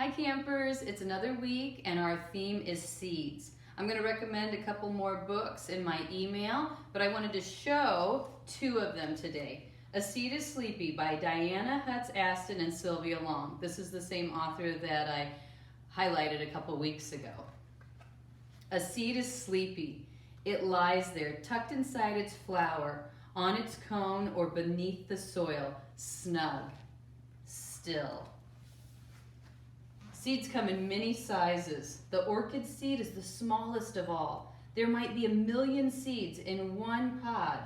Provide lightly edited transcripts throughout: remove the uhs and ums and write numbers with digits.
Hi campers, it's another week and our theme is seeds. I'm going to recommend a couple more books in my email, but I wanted to show two of them today. A Seed is Sleepy by Diana Hutz Aston and Sylvia Long. This is the same author that I highlighted a couple weeks ago. A seed is sleepy. It lies there, tucked inside its flower, on its cone or beneath the soil, snug, still. Seeds come in many sizes. The orchid seed is the smallest of all. There might be 1 million seeds in one pod.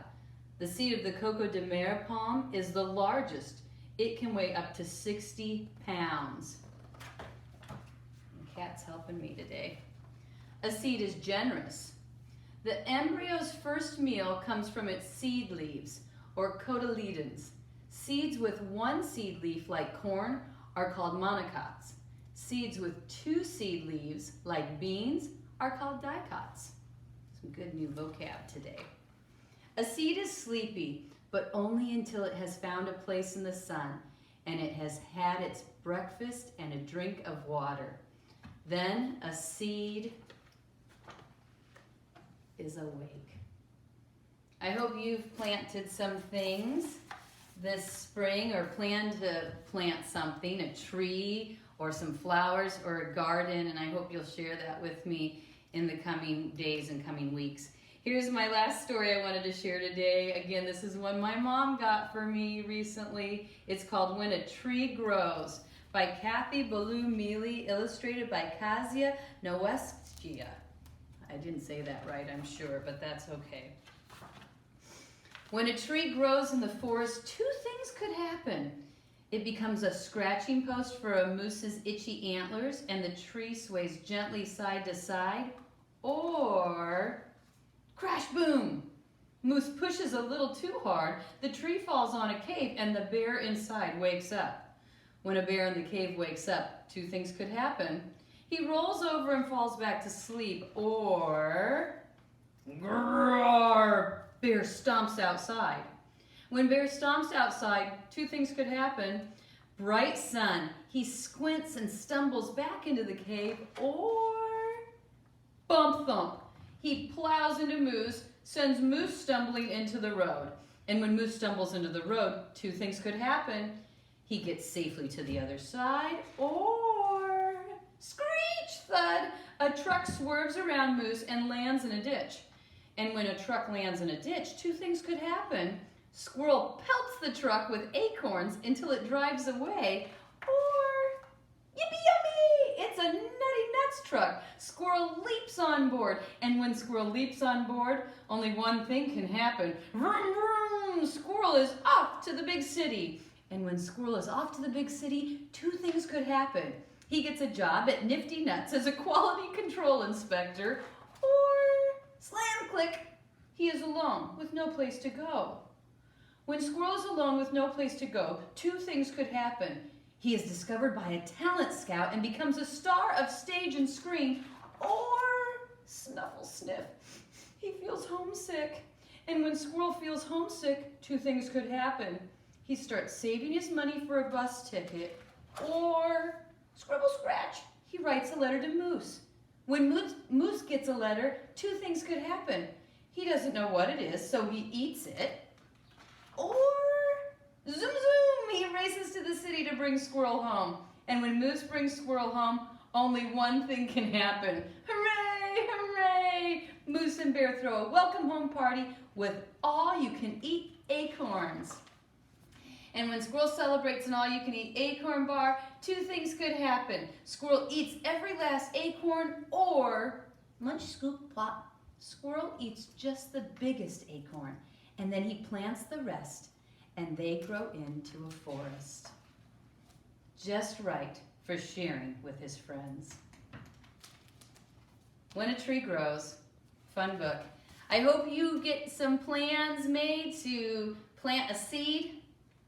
The seed of the Coco de Mer palm is the largest. It can weigh up to 60 pounds. The cat's helping me today. A seed is generous. The embryo's first meal comes from its seed leaves, or cotyledons. Seeds with one seed leaf, like corn, are called monocots. Seeds with 2 seed leaves, like beans, are called dicots. Some good new vocab today. A seed is sleepy, but only until it has found a place in the sun and it has had its breakfast and a drink of water. Then a seed is awake. I hope you've planted some things this spring or plan to plant something, a tree or some flowers or a garden, and I hope you'll share that with me in the coming days and coming weeks. Here's my last story I wanted to share today. Again, this is one my mom got for me recently. It's called When a Tree Grows by Kathy Ballou-Mealy, illustrated by Kasia Noweskia. I didn't say that right, I'm sure, but that's okay. When a tree grows in the forest, 2 things could happen. It becomes a scratching post for a moose's itchy antlers and the tree sways gently side to side, or crash boom! Moose pushes a little too hard, the tree falls on a cave and the bear inside wakes up. When a bear in the cave wakes up, 2 things could happen. He rolls over and falls back to sleep, or grrr, bear stomps outside. When bear stomps outside, 2 things could happen. Bright sun, he squints and stumbles back into the cave, or bump thump, he plows into Moose, sends Moose stumbling into the road. And when Moose stumbles into the road, 2 things could happen. He gets safely to the other side, or screech thud, a truck swerves around Moose and lands in a ditch. And when a truck lands in a ditch, 2 things could happen. Squirrel pelts the truck with acorns until it drives away, or yippee yummy, it's a nutty nuts truck. Squirrel leaps on board, and when squirrel leaps on board, only one thing can happen. Vroom vroom, squirrel is off to the big city. And when squirrel is off to the big city, 2 things could happen. He gets a job at Nifty Nuts as a quality control inspector, or slam click, he is alone with no place to go. When squirrel is alone with no place to go, 2 things could happen. He is discovered by a talent scout and becomes a star of stage and screen, or snuffle sniff, he feels homesick. And when squirrel feels homesick, 2 things could happen. He starts saving his money for a bus ticket, or scribble scratch, he writes a letter to Moose. When Moose gets a letter, 2 things could happen. He doesn't know what it is, so he eats it, or zoom zoom, he races to the city to bring squirrel home. And when Moose brings squirrel home, only one thing can happen. Hooray, hooray! Moose and bear throw a welcome home party with all-you-can-eat acorns. And when squirrel celebrates an all-you-can-eat acorn bar, 2 things could happen. Squirrel eats every last acorn, or munch, scoop, plop. Squirrel eats just the biggest acorn, and then he plants the rest, and they grow into a forest. Just right for sharing with his friends. When a Tree Grows, fun book. I hope you get some plans made to plant a seed,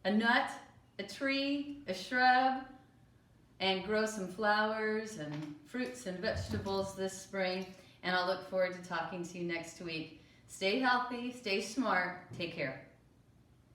a nut, a tree, a shrub, and grow some flowers and fruits and vegetables this spring. And I'll look forward to talking to you next week. Stay healthy, stay smart, take care.